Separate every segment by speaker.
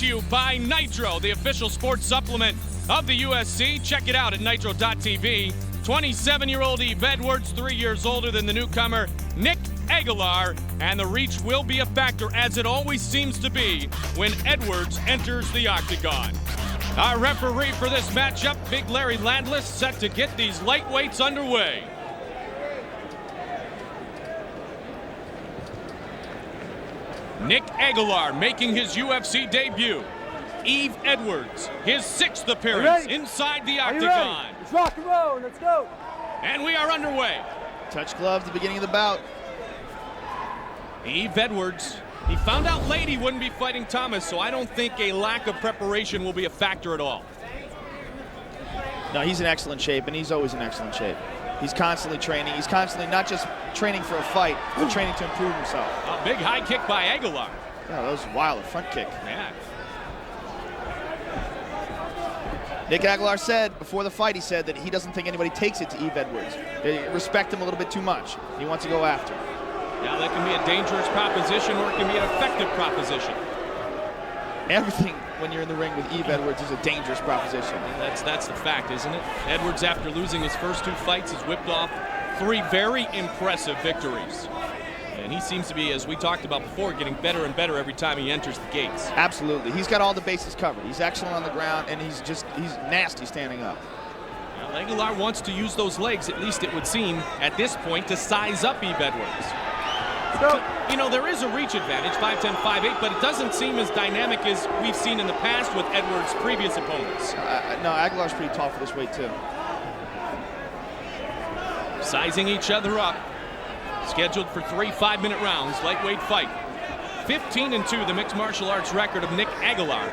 Speaker 1: to you by Nitro, the official sports supplement of the USC. Check it out at nitro.tv. 27-year-old Yves Edwards, 3 years older than the newcomer Nick Agallar, and the reach will be a factor, as it always seems to be when Edwards enters the octagon. Our referee for this matchup, Big Larry Landless, set to get these lightweights underway. Nick Agallar making his UFC debut. Yves Edwards, his 6th appearance inside the octagon.
Speaker 2: Let's rock and roll, let's go.
Speaker 1: And we are underway.
Speaker 3: Touch gloves at the beginning of the bout.
Speaker 1: Yves Edwards, he found out late he wouldn't be fighting Thomas, so I don't think a lack of preparation will be a factor at all.
Speaker 3: No, he's in excellent shape, and he's always in excellent shape. He's constantly training. He's constantly not just training for a fight, but training to improve himself.
Speaker 1: A big high kick by Agallar.
Speaker 3: Yeah, that was wild, a front kick.
Speaker 1: Yeah.
Speaker 3: Nick Agallar said before the fight, he said that he doesn't think anybody takes it to Yves Edwards. They respect him a little bit too much. He wants to go after.
Speaker 1: Now that can be a dangerous proposition, or it can be an effective proposition.
Speaker 3: Everything when you're in the ring with Yves Edwards is a dangerous proposition.
Speaker 1: That's the fact, isn't it? Edwards, after losing his first 2 fights, has whipped off 3 very impressive victories. And he seems to be, as we talked about before, getting better and better every time he enters the gates.
Speaker 3: Absolutely. He's got all the bases covered. He's excellent on the ground, and he's nasty standing up.
Speaker 1: Well, Agallar wants to use those legs, at least it would seem, at this point, to size up Yves Edwards. You know, there is a reach advantage, 5'10", 5'8", but it doesn't seem as dynamic as we've seen in the past with Edwards' previous opponents.
Speaker 3: No, Aguilar's pretty tall for this weight, too.
Speaker 1: Sizing each other up. Scheduled for 3 5-minute rounds, lightweight fight. 15-2, the mixed martial arts record of Nick Agallar.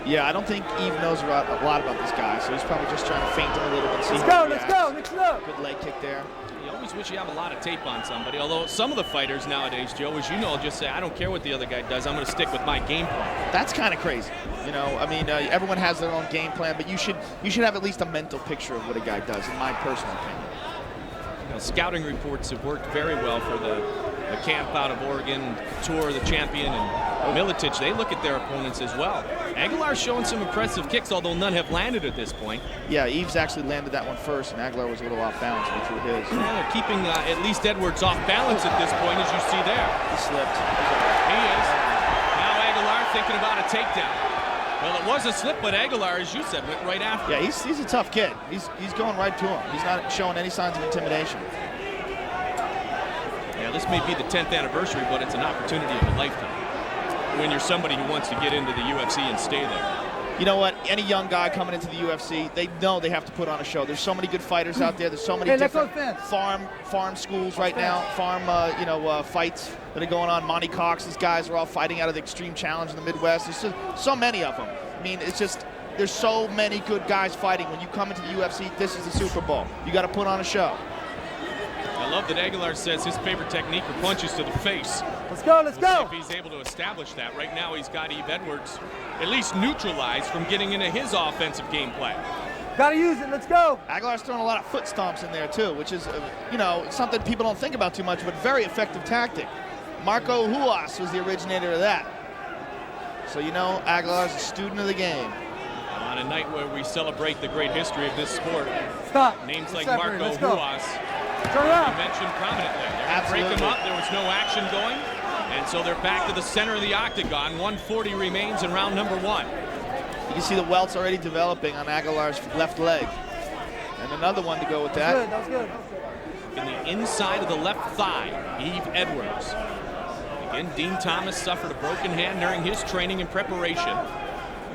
Speaker 3: Yeah, I don't think Yves knows a lot about this guy, so he's probably just trying to feint him a little and see
Speaker 2: Let's
Speaker 3: how
Speaker 2: go,
Speaker 3: he
Speaker 2: let's
Speaker 3: reacts.
Speaker 2: go, mix it up.
Speaker 3: Good leg kick there.
Speaker 1: You always wish you have a lot of tape on somebody, although some of the fighters nowadays, Joe, as you know, just say, I don't care what the other guy does, I'm going to stick with my game plan.
Speaker 3: That's kind of crazy. You know, I mean, everyone has their own game plan, but you should have at least a mental picture of what a guy does, in my personal opinion.
Speaker 1: You know, scouting reports have worked very well for the camp out of Oregon, Tour, the champion, and Milicic. They look at their opponents as well. Agallar's showing some impressive kicks, although none have landed at this point.
Speaker 3: Yeah, Yves actually landed that one first, and Agallar was a little off balance when he threw his.
Speaker 1: Yeah, keeping at least Edwards off balance at this point, as you see there.
Speaker 3: He slipped.
Speaker 1: He is. Now Agallar thinking about a takedown. Well, it was a slip, but Agallar, as you said, went right after.
Speaker 3: Yeah, he's a tough kid. He's going right to him. He's not showing any signs of intimidation.
Speaker 1: Yeah, this may be the 10th anniversary, but it's an opportunity of a lifetime when you're somebody who wants to get into the UFC and stay there.
Speaker 3: You know what? Any young guy coming into the UFC, they know they have to put on a show. There's so many good fighters out there. There's so many different farm schools right now, fights that are going on. Monty Cox's guys are all fighting out of the Extreme Challenge in the Midwest. There's so many of them. I mean, it's just, there's so many good guys fighting. When you come into the UFC, this is the Super Bowl. You got to put on a show.
Speaker 1: I love that Agallar says his favorite technique are punches to the face.
Speaker 2: Let's go, let's go.
Speaker 1: See if he's able to establish that. Right now, he's got Yves Edwards at least neutralized from getting into his offensive game plan.
Speaker 2: Gotta use it, let's go.
Speaker 3: Aguilar's throwing a lot of foot stomps in there, too, which is, something people don't think about too much, but very effective tactic. Marco Ruas was the originator of that. So, Aguilar's a student of the game.
Speaker 1: On a night where we celebrate the great history of this sport,
Speaker 2: stop.
Speaker 1: Names like Marco Ruas mentioned prominently. They're going to break him up. There was no action going. And so they're back to the center of the octagon. 140 remains in round number 1.
Speaker 3: You can see the welts already developing on Aguilar's left leg. And another one to go with that.
Speaker 2: That was good.
Speaker 1: In the inside of the left thigh, Yves Edwards. Again, Dean Thomas suffered a broken hand during his training and preparation.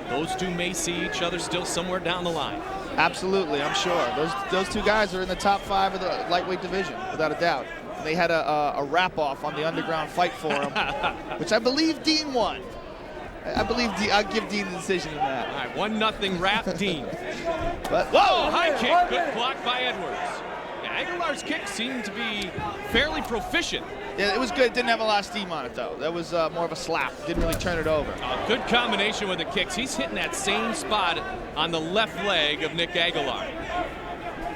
Speaker 1: Those two may see each other still somewhere down the line.
Speaker 3: Absolutely, I'm sure. Those two guys are in the top 5 of the lightweight division, without a doubt. They had a wrap-off on the underground fight forum, which I believe Dean won. I'll give Dean the decision in that.
Speaker 1: All right, 1-0 wrap, Dean.
Speaker 3: But,
Speaker 1: whoa, high kick, good block by Edwards. Yeah, Aguilar's kicks seem to be fairly proficient.
Speaker 3: Yeah, it was good. It didn't have a lot of steam on it, though. That was more of a slap. Didn't really turn it over.
Speaker 1: Good combination with the kicks. He's hitting that same spot on the left leg of Nick Agallar.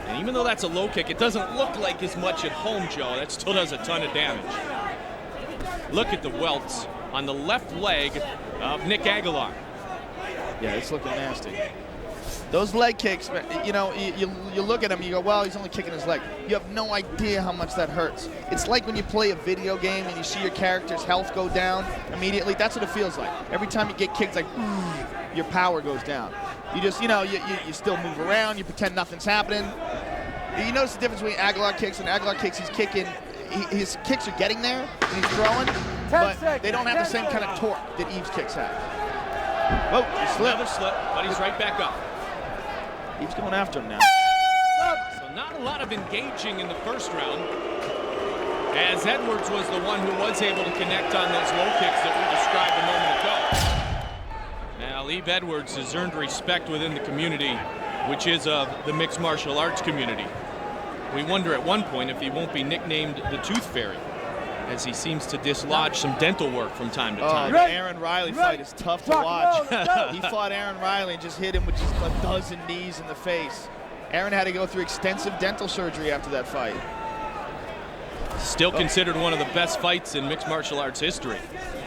Speaker 1: And even though that's a low kick, it doesn't look like as much at home, Joe. That still does a ton of damage. Look at the welts on the left leg of Nick Agallar.
Speaker 3: Yeah, it's looking nasty. Those leg kicks, you know, you look at him, you go, well, he's only kicking his leg. You have no idea how much that hurts. It's like when you play a video game and you see your character's health go down immediately. That's what it feels like. Every time you get kicked, like, your power goes down. You just, you know, you still move around, you pretend nothing's happening. You notice the difference between Agallar kicks and Agallar kicks. He's kicking, his kicks are getting there, and he's throwing, but they don't have the same kind of torque that Yves' kicks have. Oh, he slipped.
Speaker 1: Another slip, but he's right back up.
Speaker 3: Yves going after him now.
Speaker 1: So not a lot of engaging in the first round, as Edwards was the one who was able to connect on those low kicks that we described a moment ago. Now, Yves Edwards has earned respect within the community, which is of the mixed martial arts community. We wonder at one point if he won't be nicknamed the Tooth Fairy, as he seems to dislodge some dental work from time to time.
Speaker 3: The Aaron Riley fight is tough to watch. He fought Aaron Riley and just hit him with just a dozen knees in the face. Aaron had to go through extensive dental surgery after that fight.
Speaker 1: Still considered one of the best fights in mixed martial arts history.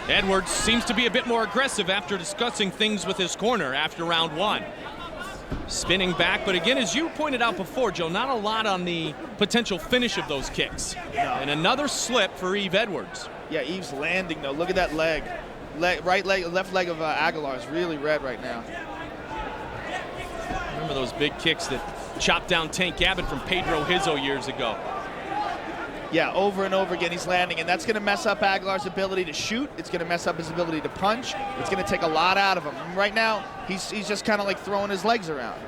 Speaker 1: Edwards seems to be a bit more aggressive after discussing things with his corner after round one. Spinning back, but again, as you pointed out before, Joe, not a lot on the potential finish of those kicks.
Speaker 3: No.
Speaker 1: And another slip for Yves Edwards.
Speaker 3: Yeah, Yves landing, though. Look at that leg. Right leg, left leg of Agallar is really red right now.
Speaker 1: Remember those big kicks that chopped down Tank Abbott from Pedro Hizzo years ago.
Speaker 3: Yeah, over and over again he's landing, and that's going to mess up Aguilar's ability to shoot. It's going to mess up his ability to punch. It's going to take a lot out of him. And right now, he's just kind of like throwing his legs around.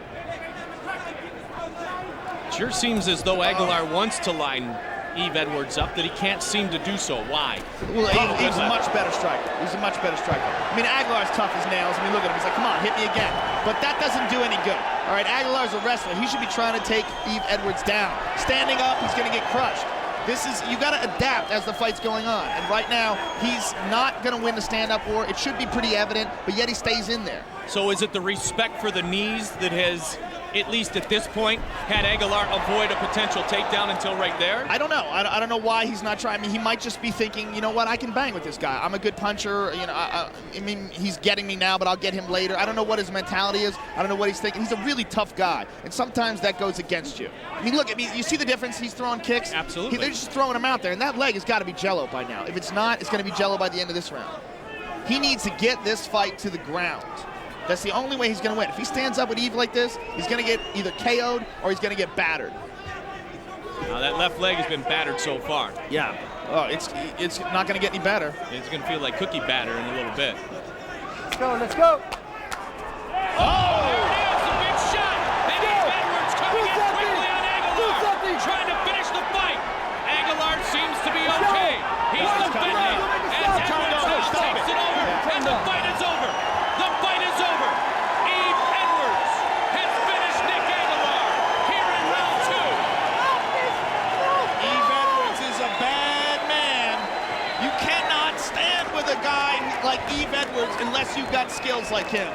Speaker 1: Sure seems as though Agallar wants to line Yves Edwards up, that he can't seem to do so. Why?
Speaker 3: Well, Yves a much better striker. He's a much better striker. I mean, Aguilar's tough as nails. I mean, look at him. He's like, come on, hit me again. But that doesn't do any good. All right, Aguilar's a wrestler. He should be trying to take Yves Edwards down. Standing up, he's going to get crushed. You got to adapt as the fight's going on. And right now, he's not going to win the stand-up war. It should be pretty evident, but yet he stays in there.
Speaker 1: So is it the respect for the knees that has, at least at this point, had Agallar avoid a potential takedown until right there?
Speaker 3: I don't know. I don't know why he's not trying. I mean, he might just be thinking, you know what, I can bang with this guy. I'm a good puncher. You know, I mean, he's getting me now, but I'll get him later. I don't know what his mentality is. I don't know what he's thinking. He's a really tough guy, and sometimes that goes against you. I mean, look, you see the difference? He's throwing kicks.
Speaker 1: Absolutely.
Speaker 3: They're just throwing him out there, and that leg has got to be jello by now. If it's not, it's going to be jello by the end of this round. He needs to get this fight to the ground. That's the only way he's going to win. If he stands up with Yves like this, he's going to get either KO'd or he's going to get battered.
Speaker 1: Now that left leg has been battered so far.
Speaker 3: Yeah. Oh, it's not going to get any better.
Speaker 1: It's going to feel like cookie batter in a little bit.
Speaker 2: Let's go, let's go.
Speaker 1: Oh, there it is, a big shot. And Yves Edwards coming in quickly on Agallar, trying to finish the fight. Agallar seems to be okay. He's defending as Edwards now takes it over, and the fight is over. The fight is over. Yves Edwards has finished Nick Agallar here in round two.
Speaker 3: Yves Edwards is a bad man. You cannot stand with a guy like Yves Edwards unless you've got skills like him.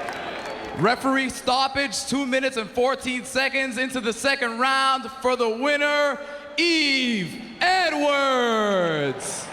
Speaker 4: Referee stoppage, 2 minutes and 14 seconds into the second round for the winner, Yves Edwards.